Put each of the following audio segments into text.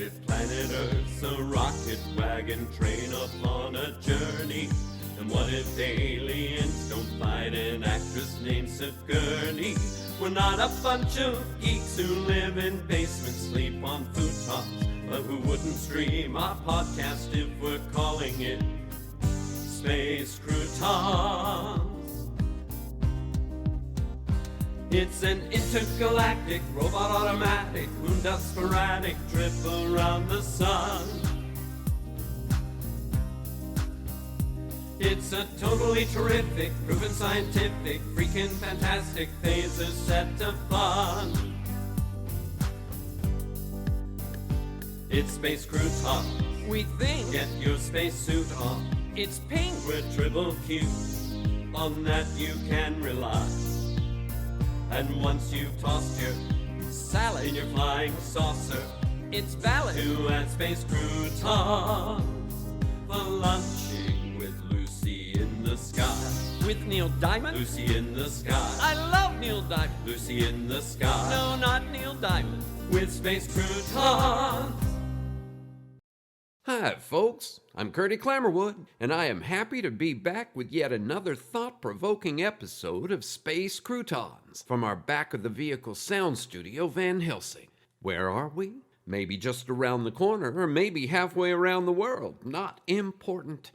planet Earth's a rocket wagon train upon a journey. And what if aliens don't fight an actress named Sigourney? We're not a bunch of geeks who live in basements, sleep on futon's, but who wouldn't stream our podcast if we're calling it Space Croutons. It's an intergalactic, robot automatic, moon dust sporadic trip around the sun. It's a totally terrific, proven scientific, freaking fantastic phaser set to fun. It's Space Croutons. We think Get your spacesuit on. it's pink. We're triple Q, on that you can rely. And once you've tossed your Salad. in your flying saucer It's valid. to add Space Croutons for lunching with Lucy in the sky. With Neil Diamond. Lucy in the sky. I love Neil Diamond. Lucy in the sky. No, not Neil Diamond. With Space Croutons. Hi, folks. I'm Curdy Clammerwood, and I am happy to be back with yet another thought-provoking episode of Space Croutons from our back-of-the-vehicle sound studio, Van Helsing. Where are we? Maybe just around the corner, or maybe halfway around the world. Not important.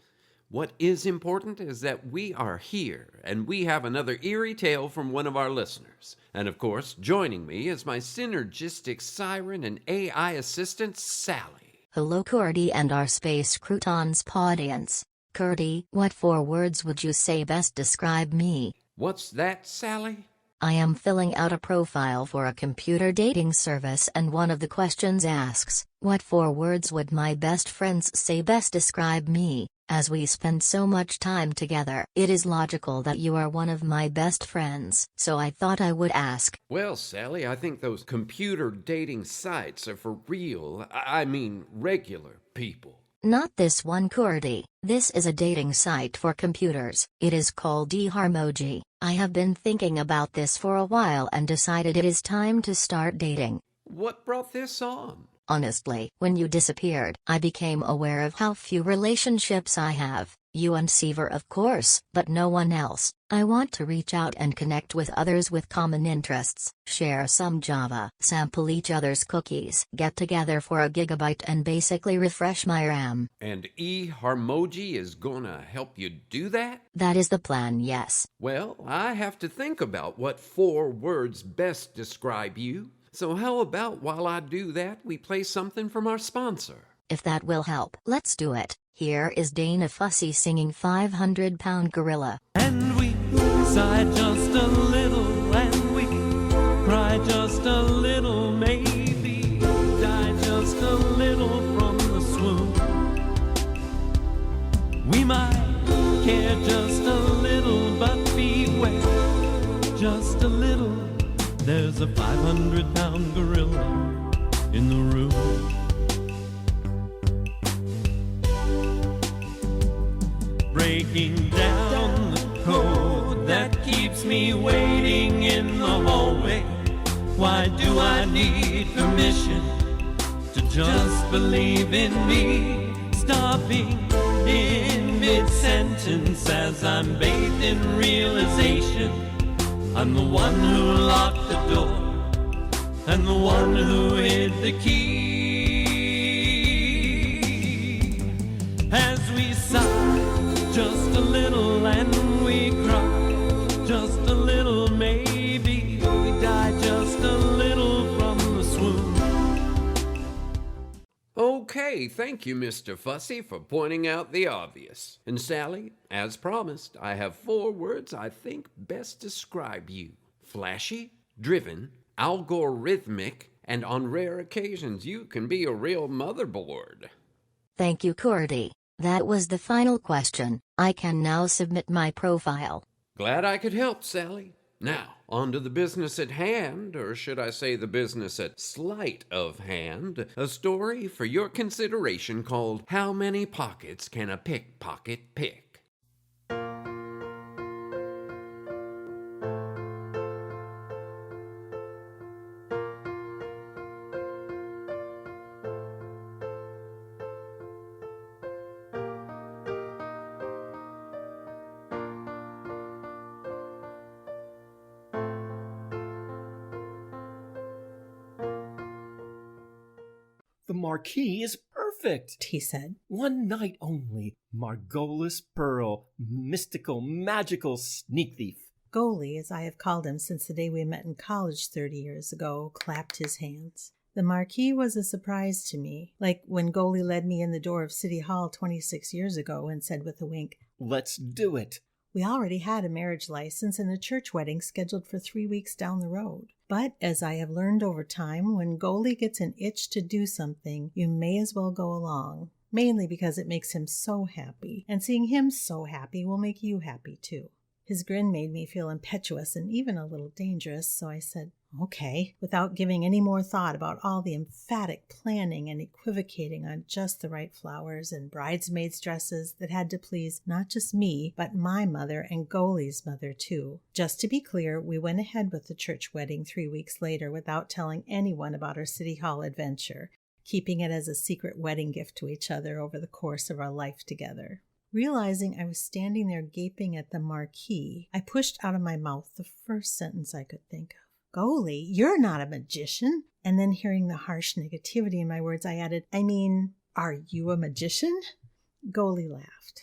What is important is that we are here, and we have another eerie tale from one of our listeners. And of course, joining me is my synergistic siren and AI assistant, Sally. Hello Curdy and our Space Croutons audience. Curdy, what 4 words would you say best describe me? What's that, Sally? I am filling out a profile for a computer dating service and one of the questions asks, what 4 words would my best friends say best describe me? As we spend so much time together, it is logical that you are one of my best friends, so I thought I would ask. Well, Sally, I think those computer dating sites are for real, I mean regular people. Not this one, Curdy. This is a dating site for computers. It is called eHarmoji. I have been thinking about this for a while and decided it is time to start dating. What brought this on? Honestly, when you disappeared, I became aware of how few relationships I have. You and Seaver, of course, but no one else. I want to reach out and connect with others with common interests, share some Java, sample each other's cookies, get together for a gigabyte and basically refresh my RAM. And eHarmoji is gonna help you do that? That is the plan, yes. Well, I have to think about what 4 words best describe you. So how about while I do that, we play something from our sponsor? If that will help, let's do it. Here is Dana Fussy singing 500-Pound Gorilla. And we sigh just a little, and we cry just a little, maybe die just a little from the swoon. We might care just a little, but beware, just a little. There's a 500-pound gorilla in the room. Breaking down the code that keeps me waiting in the hallway. Why do I need permission to just believe in me? Stopping in mid-sentence as I'm bathed in realization. I'm the one who locked the door, and the one who hid the key. As we sigh just a little and we cry just a little, maybe we die just a little from the swoon. Okay, thank you, Mr. Fussy, for pointing out the obvious. And Sally, as promised, I have 4 words I think best describe you. Flashy, driven, algorithmic, and on rare occasions you can be a real motherboard. Thank you, Curdy. That was the final question. I can now submit my profile. Glad I could help, Sally. Now, on to the business at hand, or should I say the business at sleight of hand, a story for your consideration called How Many Pockets Can a Pickpocket Pick? marquee is perfect, he said. 1 night only. Margolis Pearl, mystical, magical sneak thief. Golie, as I have called him since the day we met in college 30 years ago, clapped his hands. The marquee was a surprise to me, like when Golie led me in the door of City Hall 26 years ago and said with a wink, "Let's do it." We already had a marriage license and a church wedding scheduled for 3 weeks down the road. But as I have learned over time, when Golie gets an itch to do something, you may as well go along, mainly because it makes him so happy, and seeing him so happy will make you happy too. His grin made me feel impetuous and even a little dangerous, so I said, "Okay," without giving any more thought about all the emphatic planning and equivocating on just the right flowers and bridesmaids' dresses that had to please not just me, but my mother and Golie's mother too. Just to be clear, we went ahead with the church wedding 3 weeks later without telling anyone about our City Hall adventure, keeping it as a secret wedding gift to each other over the course of our life together. Realizing I was standing there gaping at the marquee, I pushed out of my mouth the first sentence I could think of. "Golie, you're not a magician." And then hearing the harsh negativity in my words, I added, "Are you a magician?" Golie laughed.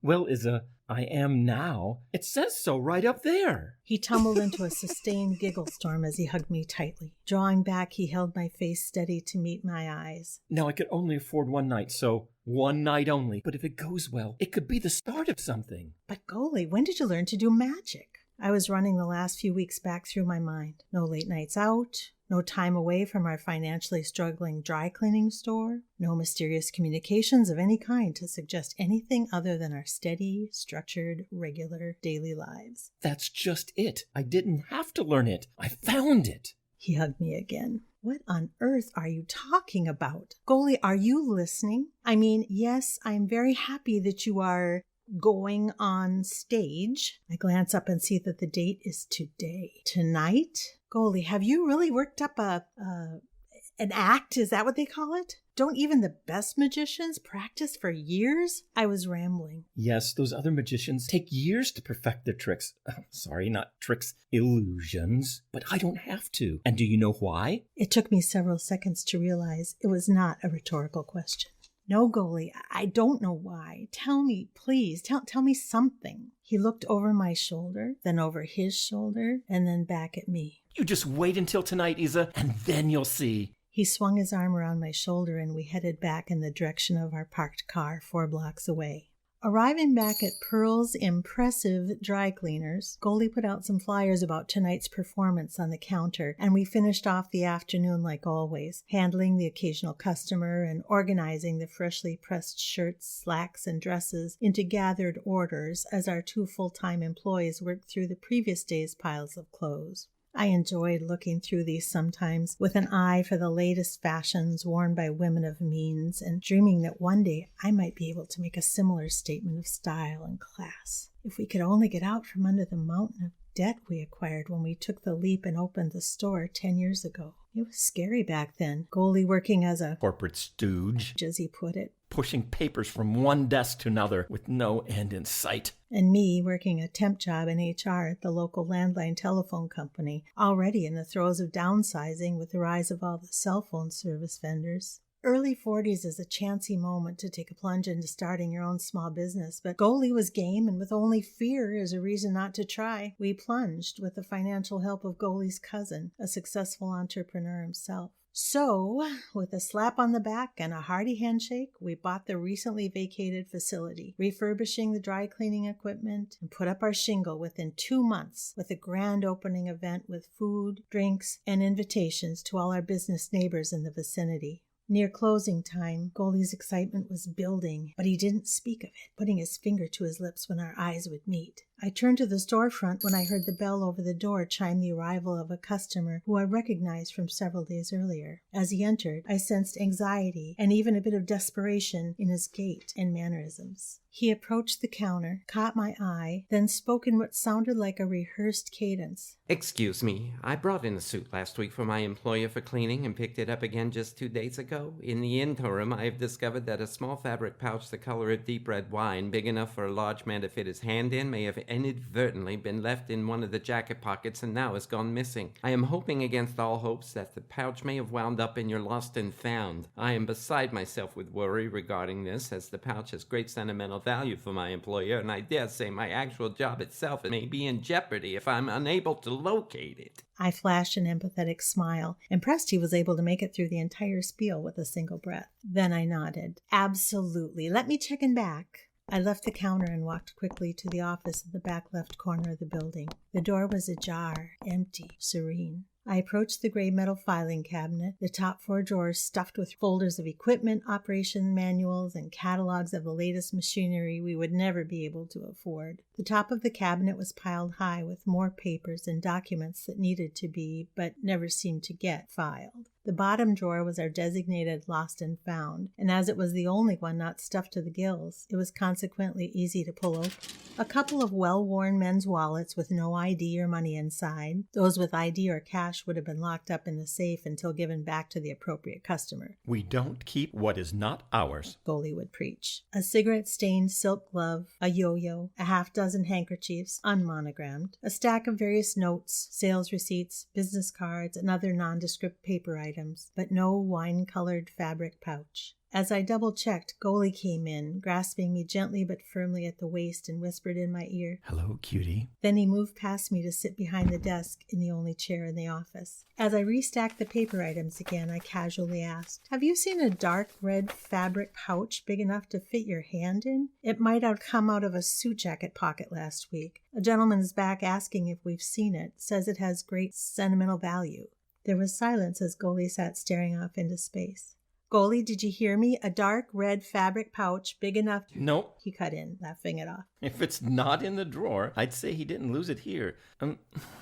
"Well, Izza, I am now. It says so right up there." He tumbled into a sustained giggle storm as he hugged me tightly. Drawing back, he held my face steady to meet my eyes. "Now, I could only afford 1 night, so 1 night only. But if it goes well, it could be the start of something." "But Golie, when did you learn to do magic?" I was running the last few weeks back through my mind. No late nights out, no time away from our financially struggling dry cleaning store, no mysterious communications of any kind to suggest anything other than our steady, structured, regular daily lives. "That's just it. I didn't have to learn it. I found it." He hugged me again. "What on earth are you talking about? Golie, are you listening? I mean, yes, I'm very happy that you are going on stage." I glance up and see that the date is today. Tonight? "Golie, have you really worked up an act? Is that what they call it? Don't even the best magicians practice for years?" I was rambling. "Yes, those other magicians take years to perfect their tricks. Sorry, not tricks, illusions. But I don't have to. And do you know why?" It took me several seconds to realize it was not a rhetorical question. "No, Golie, I don't know why. Tell me, please. Tell me something." He looked over my shoulder, then over his shoulder, and then back at me. "You just wait until tonight, Izza, and then you'll see." He swung his arm around my shoulder, and we headed back in the direction of our parked car 4 blocks away. Arriving back at Pearl's impressive dry cleaners, Golie put out some flyers about tonight's performance on the counter, and we finished off the afternoon like always, handling the occasional customer and organizing the freshly pressed shirts, slacks, and dresses into gathered orders as our 2 full-time employees worked through the previous day's piles of clothes. I enjoyed looking through these sometimes with an eye for the latest fashions worn by women of means and dreaming that one day I might be able to make a similar statement of style and class. If we could only get out from under the mountain of debt we acquired when we took the leap and opened the store 10 years ago. It was scary back then, Golie working as a corporate stooge, as he put it, pushing papers from one desk to another with no end in sight. And me working a temp job in HR at the local landline telephone company, already in the throes of downsizing with the rise of all the cell phone service vendors. Early 40s is a chancy moment to take a plunge into starting your own small business, but Golie was game, and with only fear as a reason not to try, we plunged with the financial help of Golie's cousin, a successful entrepreneur himself. So, with a slap on the back and a hearty handshake, we bought the recently vacated facility, refurbishing the dry cleaning equipment, and put up our shingle within 2 months with a grand opening event with food, drinks, and invitations to all our business neighbors in the vicinity. Near closing time, Golie's excitement was building, but he didn't speak of it, putting his finger to his lips when our eyes would meet. I turned to the storefront when I heard the bell over the door chime the arrival of a customer who I recognized from several days earlier. As he entered, I sensed anxiety and even a bit of desperation in his gait and mannerisms. He approached the counter, caught my eye, then spoke in what sounded like a rehearsed cadence. "Excuse me, I brought in a suit last week for my employer for cleaning and picked it up again just 2 days ago. In the interim, I have discovered that a small fabric pouch the color of deep red wine, big enough for a large man to fit his hand in, may have inadvertently been left in one of the jacket pockets and now has gone missing. I am hoping against all hopes that the pouch may have wound up in your lost and found. I am beside myself with worry regarding this, as the pouch has great sentimental value for my employer, and I dare say my actual job itself may be in jeopardy if I'm unable to locate it. I flashed an empathetic smile, impressed he was able to make it through the entire spiel with a single breath. Then I nodded. Absolutely. Let me check in back. I left the counter and walked quickly to the office in the back left corner of the building. The door was ajar, empty, serene. I approached the gray metal filing cabinet, the top 4 drawers stuffed with folders of equipment, operation manuals, and catalogs of the latest machinery we would never be able to afford. The top of the cabinet was piled high with more papers and documents that needed to be, but never seemed to get, filed. The bottom drawer was our designated lost and found, and as it was the only one not stuffed to the gills, it was consequently easy to pull open. A couple of well-worn men's wallets with no ID or money inside. Those with ID or cash would have been locked up in the safe until given back to the appropriate customer. We don't keep what is not ours, Golie would preach. A cigarette-stained silk glove, a yo-yo, a half-dozen handkerchiefs, unmonogrammed, a stack of various notes, sales receipts, business cards, and other nondescript paper items, but no wine-colored fabric pouch. As I double-checked, Golie came in, grasping me gently but firmly at the waist and whispered in my ear, "Hello, cutie." Then he moved past me to sit behind the desk in the only chair in the office. As I restacked the paper items again, I casually asked, "Have you seen a dark red fabric pouch big enough to fit your hand in? It might have come out of a suit jacket pocket last week. A gentleman is back asking if we've seen it, says it has great sentimental value." There was silence as Golie sat staring off into space. "Golie, did you hear me? A dark red fabric pouch big enough..." Nope. He cut in, laughing it off. If it's not in the drawer, I'd say he didn't lose it here.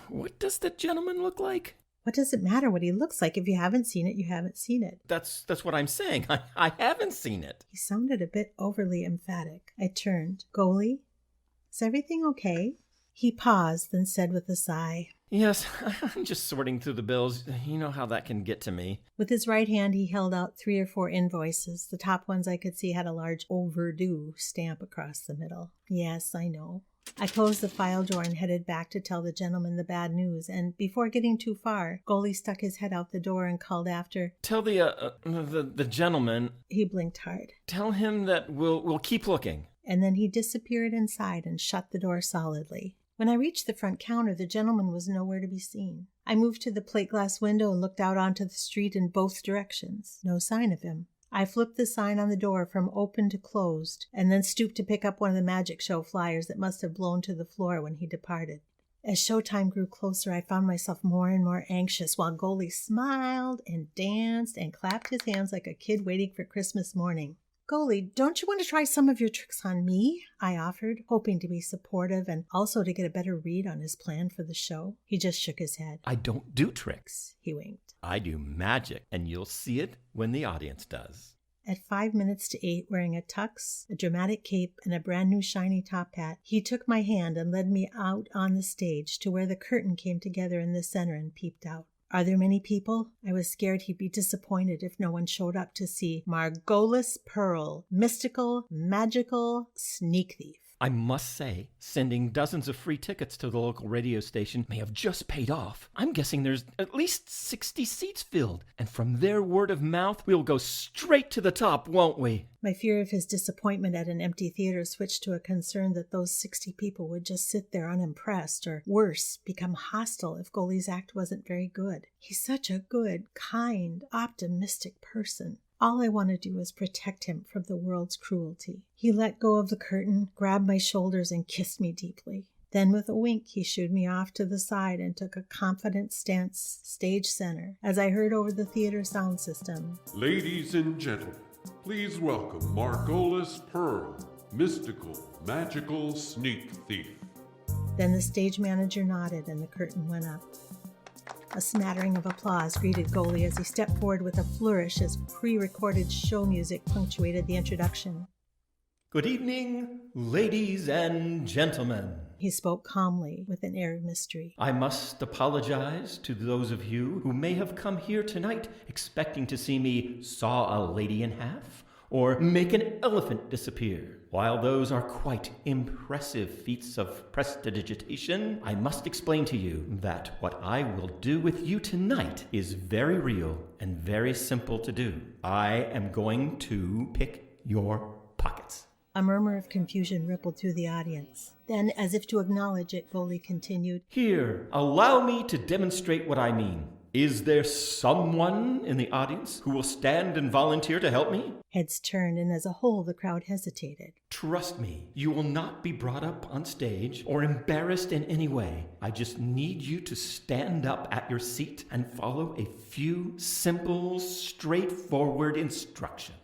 What does the gentleman look like? What does it matter what he looks like? If you haven't seen it, you haven't seen it. That's what I'm saying. I haven't seen it. He sounded a bit overly emphatic. I turned. "Golie, is everything okay?" He paused, then said with a sigh, Yes, I'm just sorting through the bills. You know how that can get to me. With his right hand, he held out 3 or 4 invoices. The top ones I could see had a large overdue stamp across the middle. Yes, I know. I closed the file drawer and headed back to tell the gentleman the bad news, and before getting too far, Golie stuck his head out the door and called after, Tell the gentleman. He blinked hard. Tell him that we'll keep looking. And then he disappeared inside and shut the door solidly. When I reached the front counter, the gentleman was nowhere to be seen. I moved to the plate glass window and looked out onto the street in both directions. No sign of him. I flipped the sign on the door from open to closed, and then stooped to pick up one of the magic show flyers that must have blown to the floor when he departed. As showtime grew closer, I found myself more and more anxious while Golie smiled and danced and clapped his hands like a kid waiting for Christmas morning. "Golie, don't you want to try some of your tricks on me?" I offered, hoping to be supportive and also to get a better read on his plan for the show. He just shook his head. I don't do tricks. He winked. I do magic, and you'll see it when the audience does. At 5 minutes to 8, wearing a tux, a dramatic cape, and a brand new shiny top hat, he took my hand and led me out on the stage to where the curtain came together in the center and peeped out. Are there many people? I was scared he'd be disappointed if no one showed up to see Margolis Pearl, mystical, magical sneak thief. I must say, sending dozens of free tickets to the local radio station may have just paid off. I'm guessing there's at least 60 seats filled, and from their word of mouth, we'll go straight to the top, won't we? My fear of his disappointment at an empty theater switched to a concern that those 60 people would just sit there unimpressed, or worse, become hostile if Golie's act wasn't very good. He's such a good, kind, optimistic person. All I want to do is protect him from the world's cruelty. He let go of the curtain, grabbed my shoulders, and kissed me deeply. Then with a wink, he shooed me off to the side and took a confident stance stage center as I heard over the theater sound system. "Ladies and gentlemen, please welcome Margolis Pearl, mystical, magical sneak thief." Then the stage manager nodded and the curtain went up. A smattering of applause greeted Golie as he stepped forward with a flourish as pre-recorded show music punctuated the introduction. Good evening, ladies and gentlemen. He spoke calmly with an air of mystery. I must apologize to those of you who may have come here tonight expecting to see me saw a lady in half, or make an elephant disappear. While those are quite impressive feats of prestidigitation, I must explain to you that what I will do with you tonight is very real and very simple to do. I am going to pick your pockets. A murmur of confusion rippled through the audience. Then, as if to acknowledge it, Golie continued, Here, allow me to demonstrate what I mean. Is there someone in the audience who will stand and volunteer to help me? Heads turned, and as a whole, the crowd hesitated. Trust me, you will not be brought up on stage or embarrassed in any way. I just need you to stand up at your seat and follow a few simple, straightforward instructions.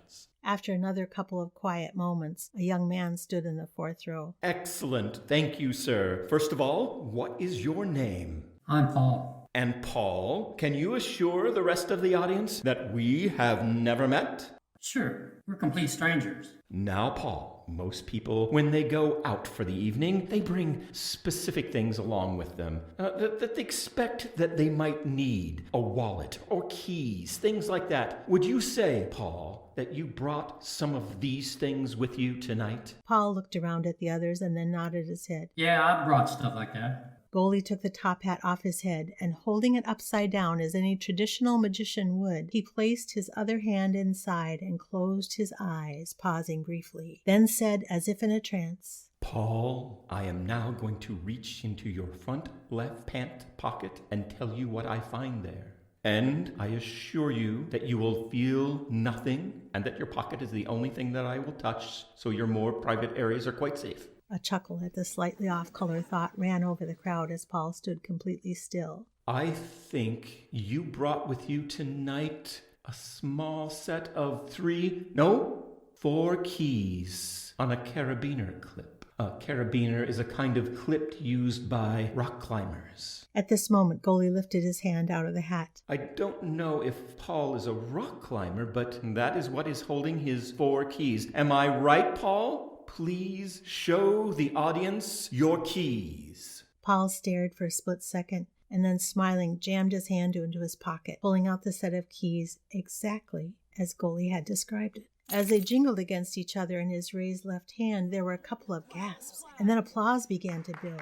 After another couple of quiet moments, a young man stood in the fourth row. Excellent. Thank you, sir. First of all, what is your name? I'm Paul. And Paul, can you assure the rest of the audience that we have never met? Sure, we're complete strangers. Now, Paul, most people, when they go out for the evening, they bring specific things along with them that they expect that they might need. A wallet or keys, things like that. Would you say, Paul, that you brought some of these things with you tonight? Paul looked around at the others and then nodded his head. Yeah, I brought stuff like that. Golie took the top hat off his head, and holding it upside down as any traditional magician would, he placed his other hand inside and closed his eyes, pausing briefly, then said as if in a trance, Paul, I am now going to reach into your front left pant pocket and tell you what I find there. And I assure you that you will feel nothing and that your pocket is the only thing that I will touch, so your more private areas are quite safe. A chuckle at the slightly off-color thought ran over the crowd as Paul stood completely still. I think you brought with you tonight a small set of 4 keys on a carabiner clip. A carabiner is a kind of clip used by rock climbers. At this moment, Golie lifted his hand out of the hat. I don't know if Paul is a rock climber, but that is what is holding his 4 keys. Am I right, Paul? Please show the audience your keys. Paul stared for a split second, and then smiling, jammed his hand into his pocket, pulling out the set of keys exactly as Golie had described it. As they jingled against each other in his raised left hand, there were a couple of gasps, and then applause began to build.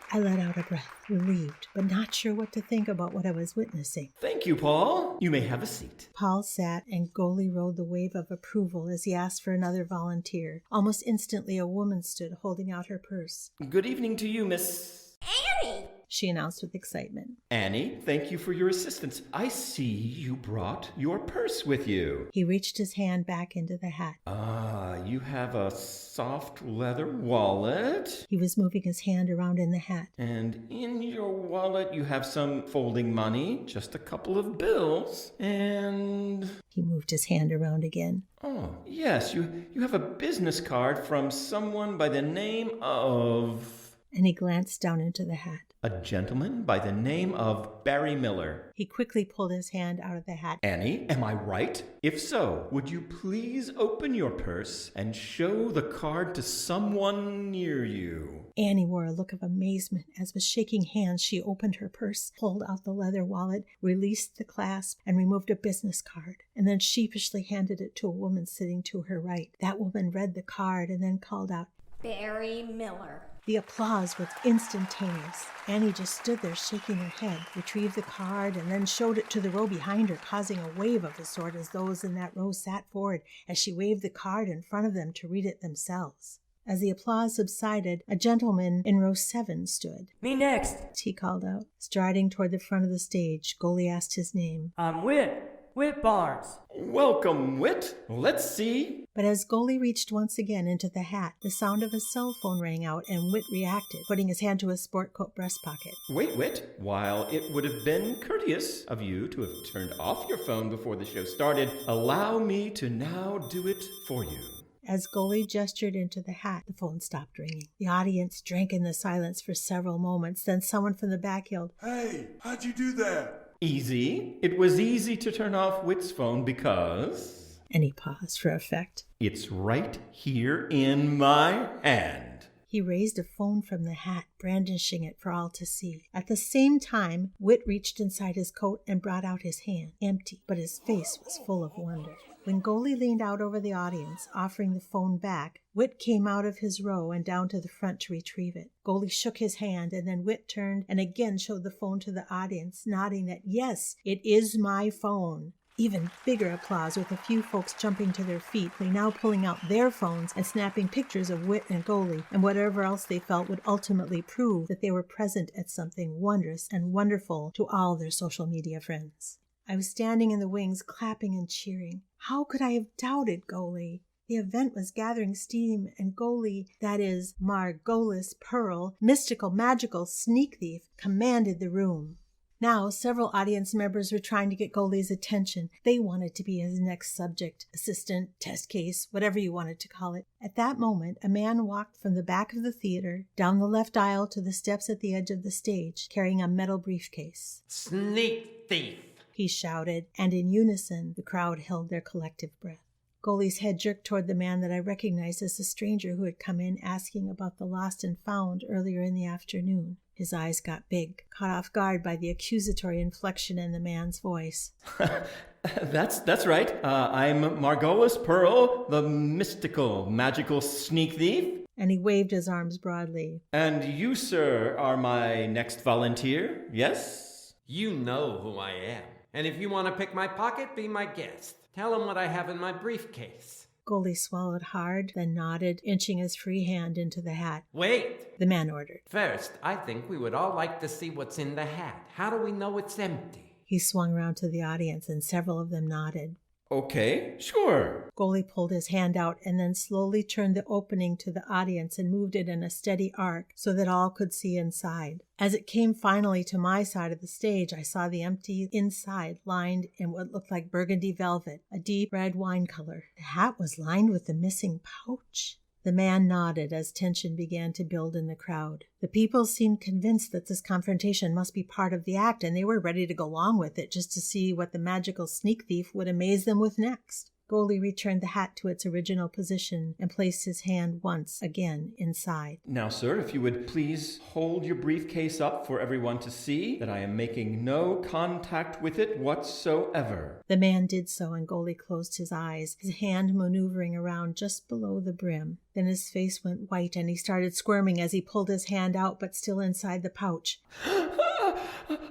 I let out a breath, relieved, but not sure what to think about what I was witnessing. Thank you, Paul. You may have a seat. Paul sat, and Golie rode the wave of approval as he asked for another volunteer. Almost instantly, a woman stood, holding out her purse. Good evening to you, Miss Annie, she announced with excitement. Annie, thank you for your assistance. I see you brought your purse with you. He reached his hand back into the hat. You have a soft leather wallet. He was moving his hand around in the hat. And in your wallet you have some folding money, just a couple of bills, and... He moved his hand around again. Oh, yes, you have a business card from someone by the name of... And he glanced down into the hat. A gentleman by the name of Barry Miller. He quickly pulled his hand out of the hat. Annie, am I right? If so, would you please open your purse and show the card to someone near you? Annie wore a look of amazement as, with shaking hands, she opened her purse, pulled out the leather wallet, released the clasp, and removed a business card, and then sheepishly handed it to a woman sitting to her right. That woman read the card and then called out, Barry Miller. The applause was instantaneous. Annie just stood there shaking her head, retrieved the card, and then showed it to the row behind her, causing a wave of the sort as those in that row sat forward as she waved the card in front of them to read it themselves. As the applause subsided, a gentleman in row 7 stood. Me next. He called out. Striding toward the front of the stage, Golie asked his name. I'm Whit Barnes. Welcome, Whit. Let's see. But as Golie reached once again into the hat, the sound of a cell phone rang out, and Whit reacted, putting his hand to his sport coat breast pocket. Wait, Whit. While it would have been courteous of you to have turned off your phone before the show started, allow me to now do it for you. As Golie gestured into the hat, the phone stopped ringing. The audience drank in the silence for several moments. Then someone from the back yelled, Hey, how'd you do that? Easy. It was easy to turn off Whit's phone because... And he paused for effect. It's right here in my hand. He raised a phone from the hat, brandishing it for all to see. At the same time, Whit reached inside his coat and brought out his hand, empty, but his face was full of wonder. When Golie leaned out over the audience, offering the phone back, Whit came out of his row and down to the front to retrieve it. Golie shook his hand, and then Whit turned and again showed the phone to the audience, nodding that, yes, it is my phone. Even bigger applause, with a few folks jumping to their feet, they now pulling out their phones and snapping pictures of Whit and Golie, and whatever else they felt would ultimately prove that they were present at something wondrous and wonderful to all their social media friends. I was standing in the wings, clapping and cheering. How could I have doubted Golie? The event was gathering steam, and Golie, that is, Margolis Pearl, mystical, magical sneak thief, commanded the room. Now, several audience members were trying to get Golie's attention. They wanted to be his next subject, assistant, test case, whatever you wanted to call it. At that moment, a man walked from the back of the theater, down the left aisle to the steps at the edge of the stage, carrying a metal briefcase. Sneak thief! He shouted, and in unison, the crowd held their collective breath. Golie's head jerked toward the man that I recognized as the stranger who had come in asking about the lost and found earlier in the afternoon. His eyes got big, caught off guard by the accusatory inflection in the man's voice. That's right. I'm Margolis Pearl, the mystical, magical sneak thief. And he waved his arms broadly. And you, sir, are my next volunteer, yes? You know who I am. And if you want to pick my pocket, be my guest. Tell him what I have in my briefcase. Golie swallowed hard, then nodded, inching his free hand into the hat. Wait! The man ordered. First, I think we would all like to see what's in the hat. How do we know it's empty? He swung around to the audience, and several of them nodded. Okay, sure. Golie pulled his hand out and then slowly turned the opening to the audience and moved it in a steady arc so that all could see inside. As it came finally to my side of the stage, I saw the empty inside lined in what looked like burgundy velvet, a deep red wine color. The hat was lined with the missing pouch. The man nodded as tension began to build in the crowd. The people seemed convinced that this confrontation must be part of the act, and they were ready to go along with it just to see what the magical sneak thief would amaze them with next. Golie returned the hat to its original position and placed his hand once again inside. Now, sir, if you would please hold your briefcase up for everyone to see that I am making no contact with it whatsoever. The man did so, and Golie closed his eyes, his hand maneuvering around just below the brim. Then his face went white, and he started squirming as he pulled his hand out, but still inside the pouch.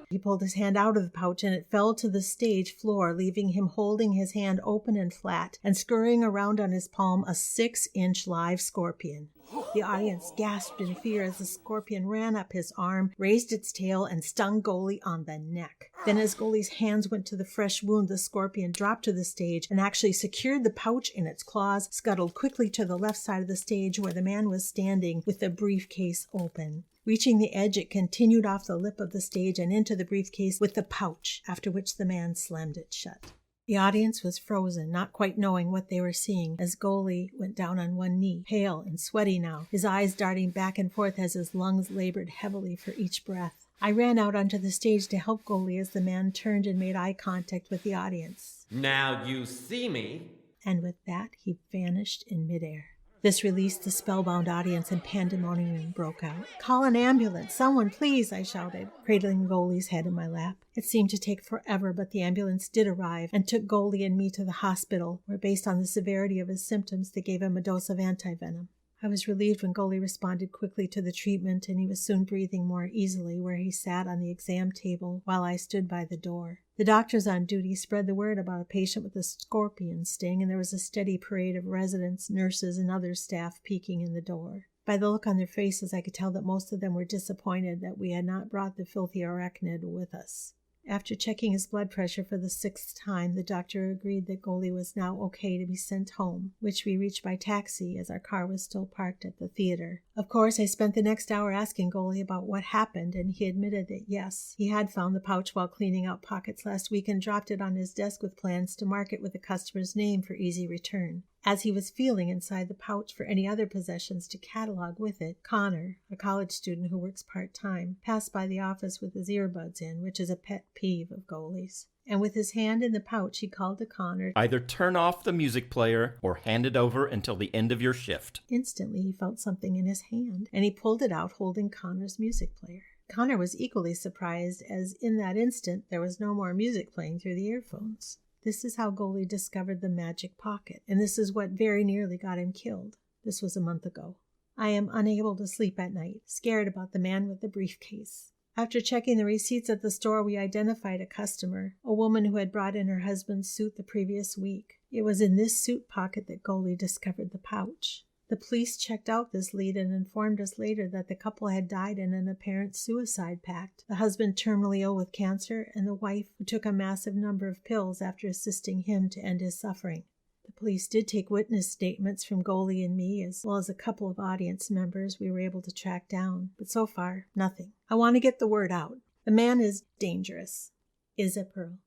He pulled his hand out of the pouch, and it fell to the stage floor, leaving him holding his hand open and flat, and scurrying around on his palm a 6-inch live scorpion. The audience gasped in fear as the scorpion ran up his arm, raised its tail, and stung Golie on the neck. Then as Golie's hands went to the fresh wound, the scorpion dropped to the stage and actually secured the pouch in its claws, scuttled quickly to the left side of the stage where the man was standing with the briefcase open. Reaching the edge, it continued off the lip of the stage and into the briefcase with the pouch, after which the man slammed it shut. The audience was frozen, not quite knowing what they were seeing, as Golie went down on one knee, pale and sweaty now, his eyes darting back and forth as his lungs labored heavily for each breath. I ran out onto the stage to help Golie as the man turned and made eye contact with the audience. Now you see me. And with that, he vanished in midair. This released the spellbound audience, and pandemonium broke out. "Call an ambulance! Someone, please!" I shouted, cradling Golie's head in my lap. It seemed to take forever, but the ambulance did arrive and took Golie and me to the hospital, where, based on the severity of his symptoms, they gave him a dose of antivenom. I was relieved when Golie responded quickly to the treatment, and he was soon breathing more easily where he sat on the exam table while I stood by the door. The doctors on duty spread the word about a patient with a scorpion sting, and there was a steady parade of residents, nurses, and other staff peeking in the door. By the look on their faces, I could tell that most of them were disappointed that we had not brought the filthy arachnid with us. After checking his blood pressure for the 6th time, the doctor agreed that Golie was now okay to be sent home, which we reached by taxi as our car was still parked at the theater. Of course, I spent the next hour asking Golie about what happened, and he admitted that yes, he had found the pouch while cleaning out pockets last week and dropped it on his desk with plans to mark it with the customer's name for easy return. As he was feeling inside the pouch for any other possessions to catalog with it, Connor, a college student who works part-time, passed by the office with his earbuds in, which is a pet peeve of Golie's. And with his hand in the pouch, he called to Connor. Either turn off the music player or hand it over until the end of your shift. Instantly, he felt something in his hand, and he pulled it out holding Connor's music player. Connor was equally surprised, as in that instant there was no more music playing through the earphones. This is how Golie discovered the magic pocket, and this is what very nearly got him killed. This was a month ago. I am unable to sleep at night, scared about the man with the briefcase. After checking the receipts at the store, we identified a customer, a woman who had brought in her husband's suit the previous week. It was in this suit pocket that Golie discovered the pouch. The police checked out this lead and informed us later that the couple had died in an apparent suicide pact, the husband terminally ill with cancer and the wife who took a massive number of pills after assisting him to end his suffering. The police did take witness statements from Golie and me, as well as a couple of audience members we were able to track down, but so far, nothing. I want to get the word out. The man is dangerous. Izza Pearl.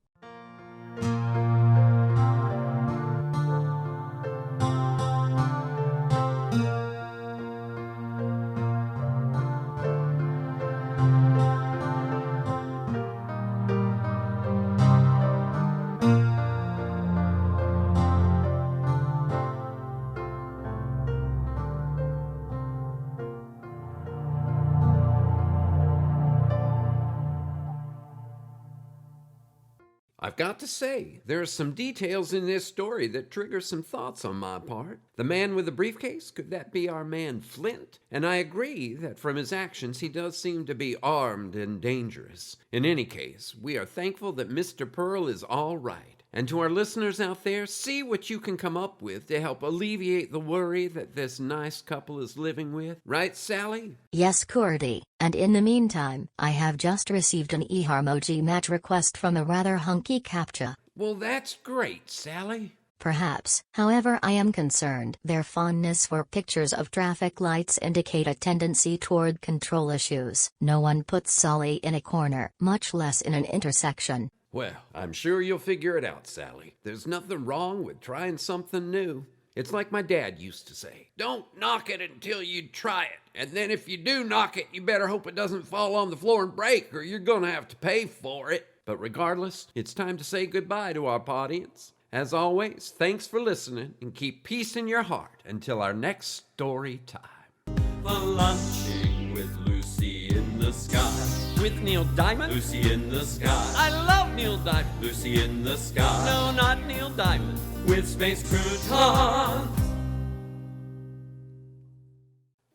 I've got to say, there are some details in this story that trigger some thoughts on my part. The man with the briefcase, could that be our man Flint? And I agree that from his actions he does seem to be armed and dangerous. In any case, we are thankful that Mr. Pearl is all right. And to our listeners out there, see what you can come up with to help alleviate the worry that this nice couple is living with. Right, Sally? Yes, Cordy. And in the meantime, I have just received an eHarmoji match request from a rather hunky CAPTCHA. Well, that's great, Sally. Perhaps, however, I am concerned their fondness for pictures of traffic lights indicate a tendency toward control issues. No one puts Sully in a corner, much less in an intersection. Well, I'm sure you'll figure it out, Sally. There's nothing wrong with trying something new. It's like my dad used to say, don't knock it until you try it. And then if you do knock it, you better hope it doesn't fall on the floor and break, or you're gonna have to pay for it. But regardless, it's time to say goodbye to our audience. As always, thanks for listening, and keep peace in your heart until our next story time. For lunching with Lucy in the sky. With Neil Diamond? Lucy in the sky. I love Neil Diamond. Lucy in the sky. No, not Neil Diamond. With Space Croutons.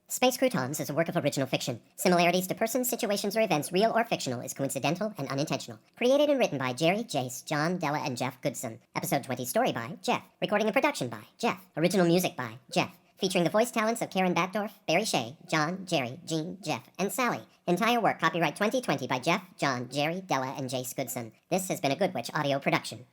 Space Croutons is a work of original fiction. Similarities to persons, situations, or events, real or fictional, is coincidental and unintentional. Created and written by Jerry, Jace, John, Della, and Jeff Goodson. Episode 20 story by Jeff. Recording and production by Jeff. Original music by Jeff. Featuring the voice talents of Karen Batdorf, Barry Shea, John, Jerry, Jean, Jeff, and Sally. Entire work copyright 2020 by Jeff, John, Jerry, Della, and Jace Goodson. This has been a Good Witch audio production.